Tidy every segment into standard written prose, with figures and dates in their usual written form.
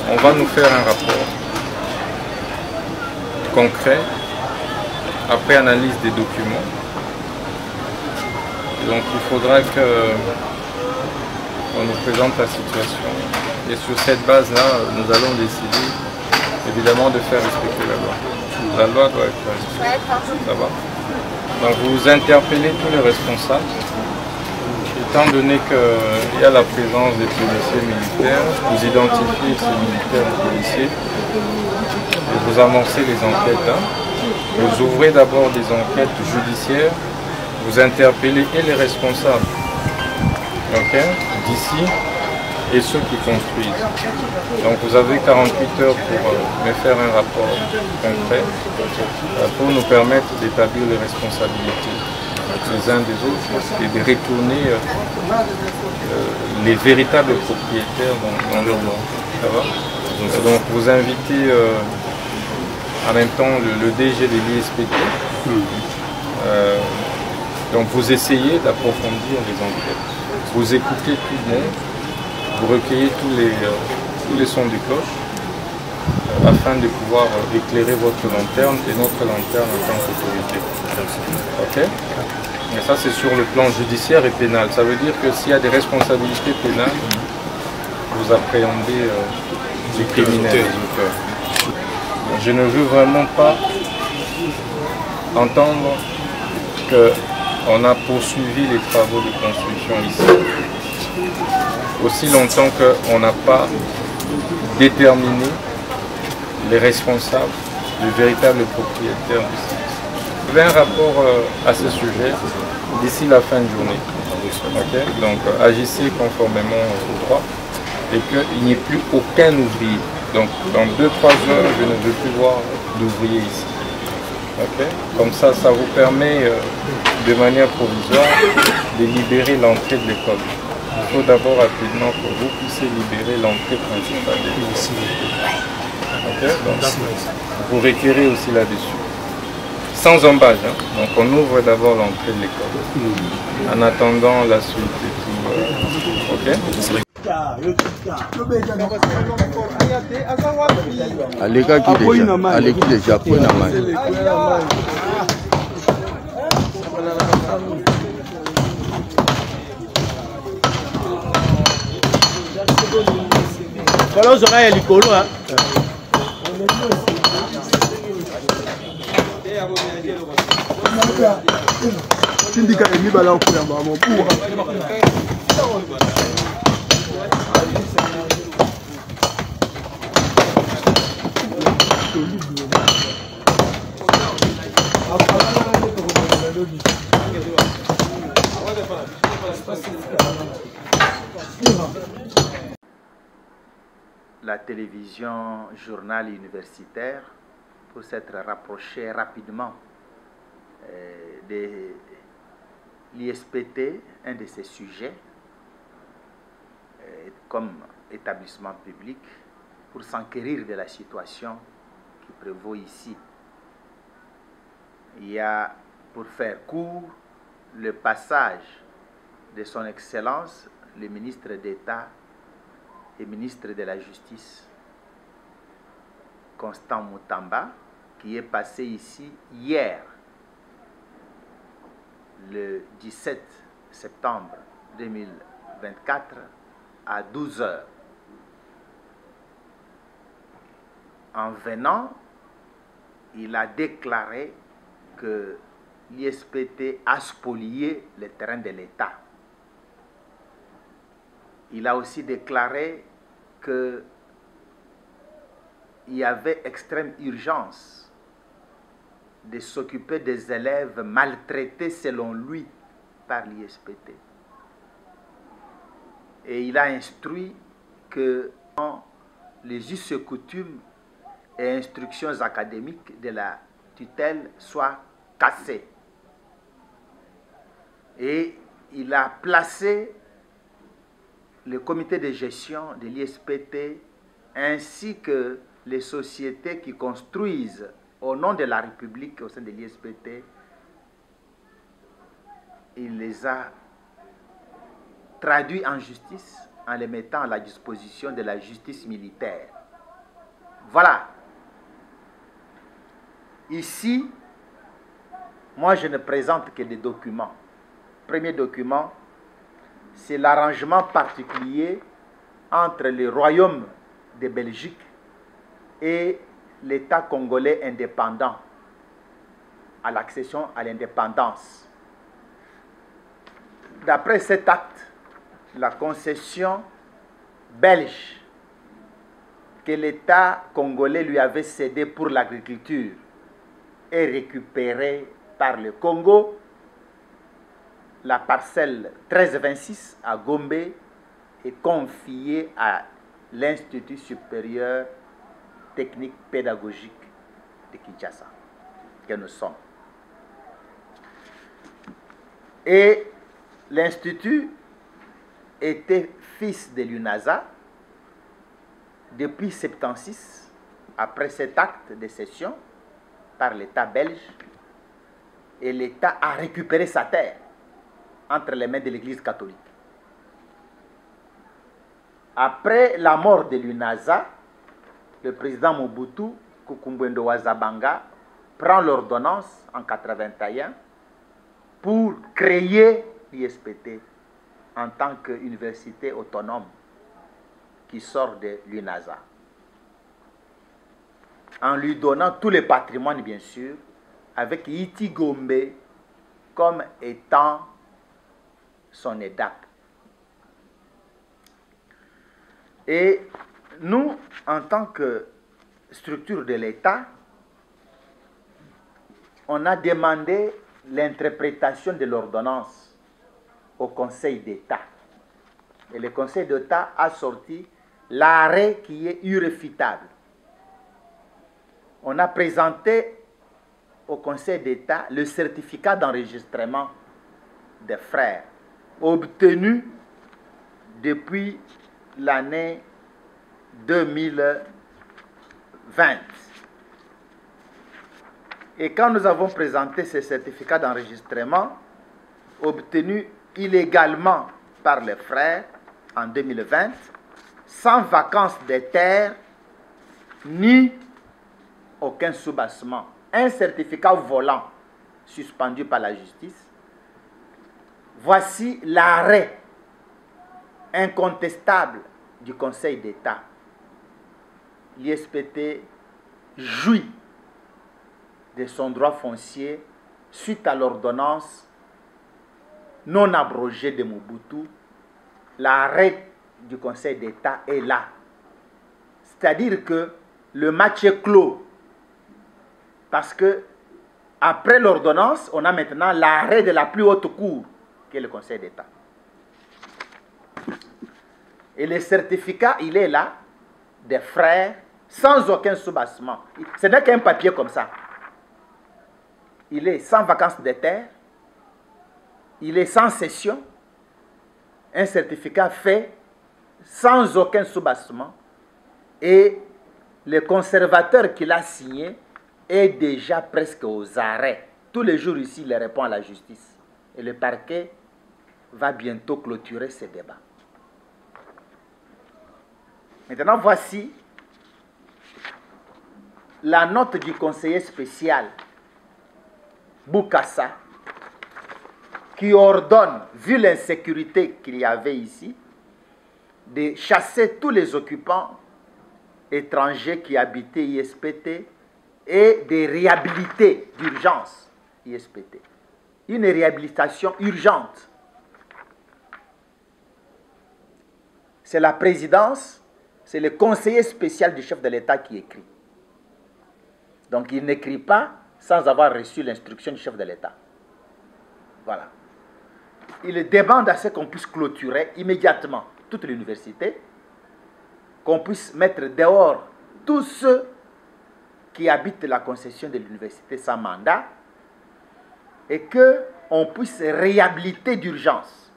on va nous faire un rapport concret après analyse des documents. Donc il faudra qu'on nous présente la situation. Et sur cette base-là, nous allons décider évidemment de faire respecter la loi. La loi doit être respectée. Ça va. Donc vous interpellez tous les responsables. Étant donné qu'il y a la présence des policiers militaires, vous identifiez ces militaires et policiers et vous amorcez les enquêtes. Vous ouvrez d'abord des enquêtes judiciaires, vous interpellez et les responsables d'ici et ceux qui construisent. Donc vous avez 48 heures pour me faire un rapport concret pour nous permettre d'établir les responsabilités les uns des autres et de retourner les véritables propriétaires dans leur droit. Ça va? Donc vous invitez en même temps le DG de l'ISPT. Donc vous essayez d'approfondir les enquêtes. Vous écoutez tout le monde, vous recueillez tous les sons de cloche afin de pouvoir éclairer votre lanterne et notre lanterne en tant qu'autorité. Ok? Et ça c'est sur le plan judiciaire et pénal. Ça veut dire que s'il y a des responsabilités pénales, vous appréhendez les criminels, les auteurs. Je ne veux vraiment pas entendre qu'on a poursuivi les travaux de construction ici aussi longtemps qu'on n'a pas déterminé les responsables, les véritables propriétaires du site. Je fais un rapport à ce sujet d'ici la fin de journée. Okay? Donc agissez conformément au droit et qu'il n'y ait plus aucun ouvrier. Donc dans 2-3 heures, je ne veux plus voir d'ouvriers ici. Okay? Comme ça, ça vous permet de manière provisoire de libérer l'entrée de l'école. Il faut d'abord rapidement que vous puissiez libérer l'entrée principale de l'école. Okay? Donc, vous requérez aussi là-dessus. Sans embâche, hein? Donc on ouvre d'abord l'entrée de l'école. En attendant la suite et tout. Ok? Aleki déjà pris la main. Voilà, on aura l'icolo, hein. La télévision journal universitaire pour s'être rapproché rapidement de l'ISPT, un de ses sujets, comme établissement public, pour s'enquérir de la situation qui prévaut ici. Il y a, pour faire court, le passage de son Excellence, le ministre d'État et ministre de la Justice, Constant Mutamba, qui est passé ici hier, le 17 septembre 2024, à 12 h. En venant, il a déclaré que l'ISPT a spolié le terrain de l'État. Il a aussi déclaré qu'il y avait extrême urgence de s'occuper des élèves maltraités selon lui par l'ISPT. Et il a instruit que les us et coutumes et instructions académiques de la tutelle soient cassées. Et il a placé le comité de gestion de l'ISPT ainsi que les sociétés qui construisent au nom de la République au sein de l'ISPT, il les a traduits en justice en les mettant à la disposition de la justice militaire. Voilà. Ici, moi je ne présente que des documents. Premier document, c'est l'arrangement particulier entre le Royaume de Belgique et l'État congolais indépendant à l'accession à l'indépendance. D'après cet acte, la concession belge que l'État congolais lui avait cédée pour l'agriculture est récupérée par le Congo. La parcelle 1326 à Gombe est confiée à l'Institut supérieur technique pédagogique de Kinshasa, que nous sommes. Et l'Institut était fils de l'UNASA depuis 1976, après cet acte de cession par l'État belge, et l'État a récupéré sa terre entre les mains de l'Église catholique. Après la mort de l'UNASA, le président Mobutu Kukumbwendo Wazabanga prend l'ordonnance en 1981 pour créer l'ISPT en tant qu'université autonome qui sort de l'UNASA, en lui donnant tout le patrimoine, bien sûr, avec Iti Gombe comme étant son EDAP. Et nous, en tant que structure de l'État, on a demandé l'interprétation de l'ordonnance au Conseil d'État. Et le Conseil d'État a sorti l'arrêt qui est irréfutable. On a présenté au Conseil d'État le certificat d'enregistrement des frères obtenu depuis l'année 2020. Et quand nous avons présenté ce certificat d'enregistrement obtenu illégalement par les frères en 2020, sans vacances des terres, ni aucun soubassement, un certificat volant suspendu par la justice, voici l'arrêt incontestable du Conseil d'État. L'ISPT jouit de son droit foncier suite à l'ordonnance non abrogée de Mobutu. L'arrêt du Conseil d'État est là. C'est-à-dire que le match est clos. Parce que après l'ordonnance, on a maintenant l'arrêt de la plus haute cour, qui est le Conseil d'État. Et le certificat, il est là, des frères, sans aucun soubassement. Ce n'est qu'un papier comme ça. Il est sans vacances de terre, il est sans cession, un certificat fait sans aucun soubassement, et le conservateur qui l'a signé est déjà presque aux arrêts. Tous les jours ici, il répond à la justice. Et le parquet va bientôt clôturer ce débat. Maintenant, voici la note du conseiller spécial Boukassa qui ordonne, vu l'insécurité qu'il y avait ici, de chasser tous les occupants étrangers qui habitaient ISPT et de réhabiliter d'urgence ISPT. Une réhabilitation urgente. C'est la présidence, c'est le conseiller spécial du chef de l'État qui écrit. Donc il n'écrit pas sans avoir reçu l'instruction du chef de l'État. Voilà. Il demande à ce qu'on puisse clôturer immédiatement toute l'université, qu'on puisse mettre dehors tous ceux qui habitent la concession de l'université sans mandat et qu'on puisse réhabiliter d'urgence.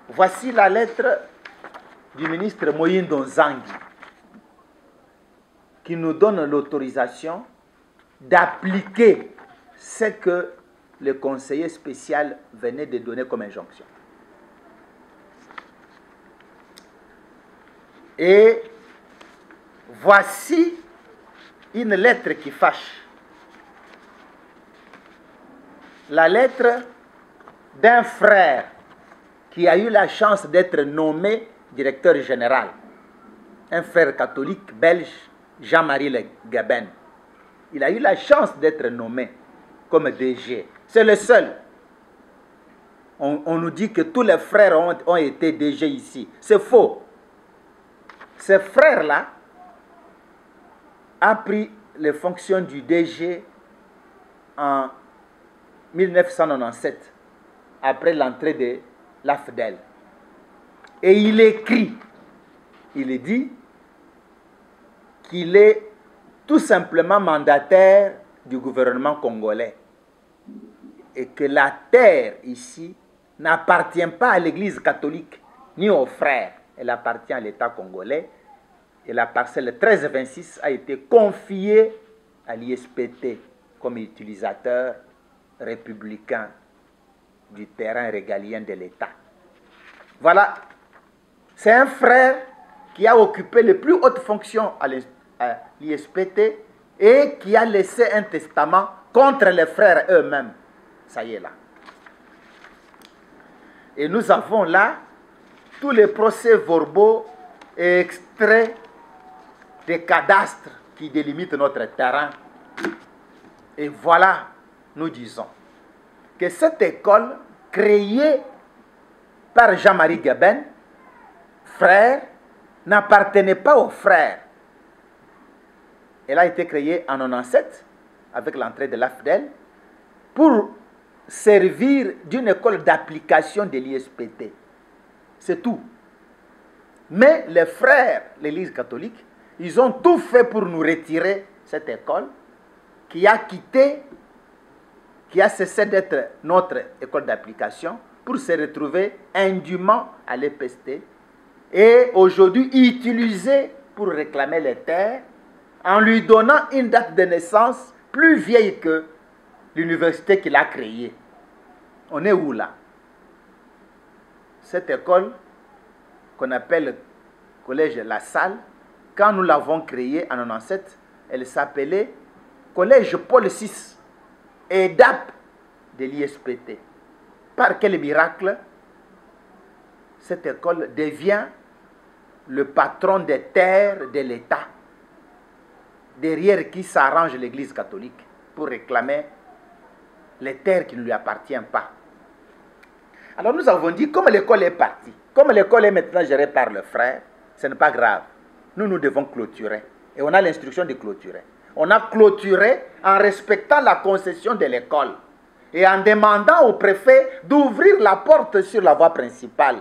Voici la lettre du ministre Mohindo Nzangi qui nous donne l'autorisation d'appliquer ce que le conseiller spécial venait de donner comme injonction. Et Voici une lettre qui fâche. La lettre d'un frère qui a eu la chance d'être nommé directeur général. Un frère catholique belge, Jean-Marie Le Gaben. Il a eu la chance d'être nommé comme DG. C'est le seul. On nous dit que tous les frères ont été DG ici. C'est faux. Ce frère-là a pris les fonctions du DG en 1997, après l'entrée de l'AFDEL. Et il écrit, il dit qu'il est tout simplement mandataire du gouvernement congolais et que la terre ici n'appartient pas à l'Église catholique ni aux frères, elle appartient à l'État congolais et la parcelle 1326 a été confiée à l'ISPT comme utilisateur républicain du terrain régalien de l'État. Voilà, c'est un frère qui a occupé les plus hautes fonctions à l'ISPT et qui a laissé un testament contre les frères eux-mêmes. Ça y est là. Et nous avons là tous les procès-verbaux et extraits des cadastres qui délimitent notre terrain. Et voilà, nous disons que cette école créée par Jean-Marie Gaben, frère, n'appartenait pas aux frères. Elle a été créée en 1997 avec l'entrée de l'AFDEL pour servir d'une école d'application de l'ISPT. C'est tout. Mais les frères, l'Église catholique, ils ont tout fait pour nous retirer cette école qui a quitté, qui a cessé d'être notre école d'application pour se retrouver indûment à l'EPST et aujourd'hui utilisée pour réclamer les terres en lui donnant une date de naissance plus vieille que l'université qu'il a créée. On est où là? Cette école qu'on appelle Collège La Salle, quand nous l'avons créée en 1997, elle s'appelait Collège Paul VI et DAP de l'ISPT. Par quel miracle cette école devient le patron des terres de l'État, derrière qui s'arrange l'Église catholique pour réclamer les terres qui ne lui appartiennent pas. Alors nous avons dit, comme l'école est partie, comme l'école est maintenant gérée par le frère, ce n'est pas grave. Nous devons clôturer. Et on a l'instruction de clôturer. On a clôturé en respectant la concession de l'école et en demandant au préfet d'ouvrir la porte sur la voie principale.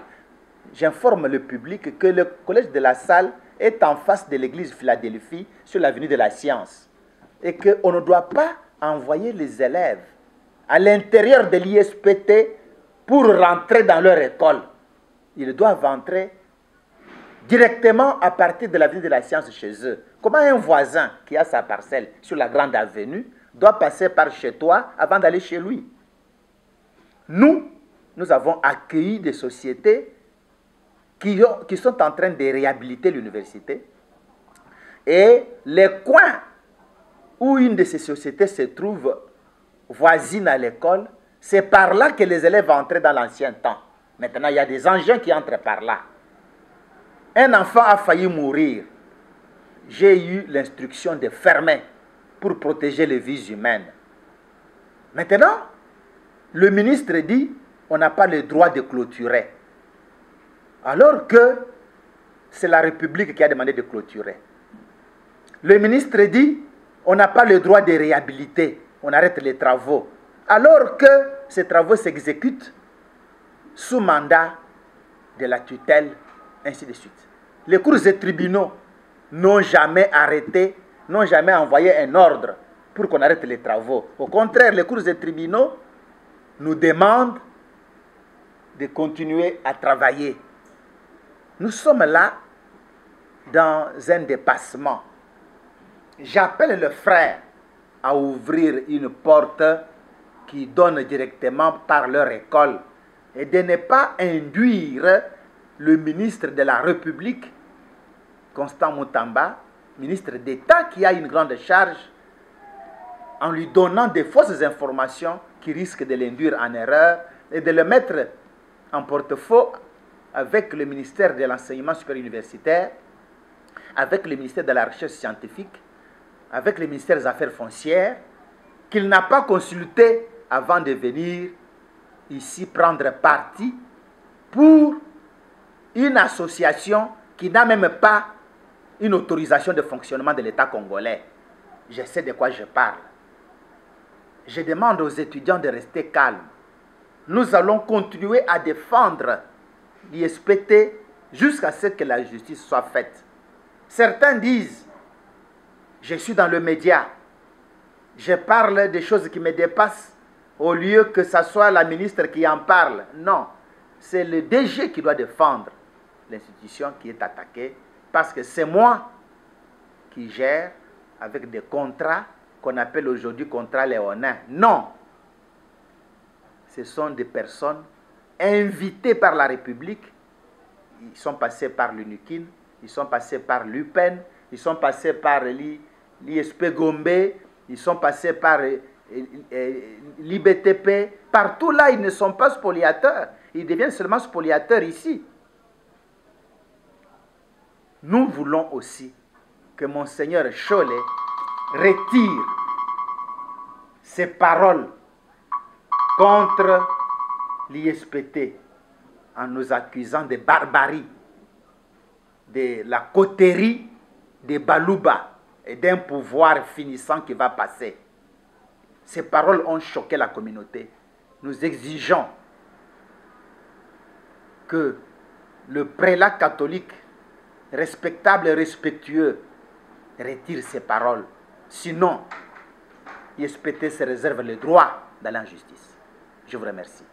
J'informe le public que le collège de La Salle est en face de l'église Philadelphie sur l'avenue de la Science et qu'on ne doit pas envoyer les élèves à l'intérieur de l'ISPT pour rentrer dans leur école. Ils doivent entrer directement à partir de l'avenue de la Science chez eux. Comment un voisin qui a sa parcelle sur la grande avenue doit passer par chez toi avant d'aller chez lui? Nous avons accueilli des sociétés qui sont en train de réhabiliter l'université. Et les coins où une de ces sociétés se trouve voisine à l'école, c'est par là que les élèves entraient dans l'ancien temps. Maintenant, il y a des engins qui entrent par là. Un enfant a failli mourir. J'ai eu l'instruction de fermer pour protéger les vies humaines. Maintenant, le ministre dit on n'a pas le droit de clôturer. Alors que c'est la République qui a demandé de clôturer. Le ministre dit on n'a pas le droit de réhabiliter. On arrête les travaux. Alors que ces travaux s'exécutent sous mandat de la tutelle, ainsi de suite. Les cours et tribunaux n'ont jamais arrêté, n'ont jamais envoyé un ordre pour qu'on arrête les travaux. Au contraire, les cours et tribunaux nous demandent de continuer à travailler. Nous sommes là dans un dépassement. J'appelle le frère à ouvrir une porte qui donne directement par leur école et de ne pas induire le ministre de la République, Constant Moutamba, ministre d'État qui a une grande charge en lui donnant des fausses informations qui risquent de l'induire en erreur et de le mettre en porte-à-faux avec le ministère de l'Enseignement supérieur universitaire, avec le ministère de la Recherche scientifique, avec le ministère des Affaires foncières, qu'il n'a pas consulté avant de venir ici prendre parti pour une association qui n'a même pas une autorisation de fonctionnement de l'État congolais. Je sais de quoi je parle. Je demande aux étudiants de rester calmes. Nous allons continuer à défendre l'ISPT jusqu'à ce que la justice soit faite. Certains disent, je suis dans le média, je parle des choses qui me dépassent au lieu que ce soit la ministre qui en parle. Non, c'est le DG qui doit défendre l'institution qui est attaquée parce que c'est moi qui gère avec des contrats qu'on appelle aujourd'hui contrats léonins. Non, ce sont des personnes invitées par la République. Ils sont passés par l'UNIKIN, ils sont passés par l'UPEN, ils sont passés par l'ISP Gombe, ils sont passés par l'IBTP. Partout là, ils ne sont pas spoliateurs. Ils deviennent seulement spoliateurs ici. Nous voulons aussi que Monseigneur Cholet retire ses paroles contre l'ISPT en nous accusant de barbarie, de la coterie des Balouba et d'un pouvoir finissant qui va passer. Ces paroles ont choqué la communauté. Nous exigeons que le prélat catholique respectable et respectueux retire ses paroles. Sinon, l'ISPT se réserve le droit d'aller en justice. Je vous remercie.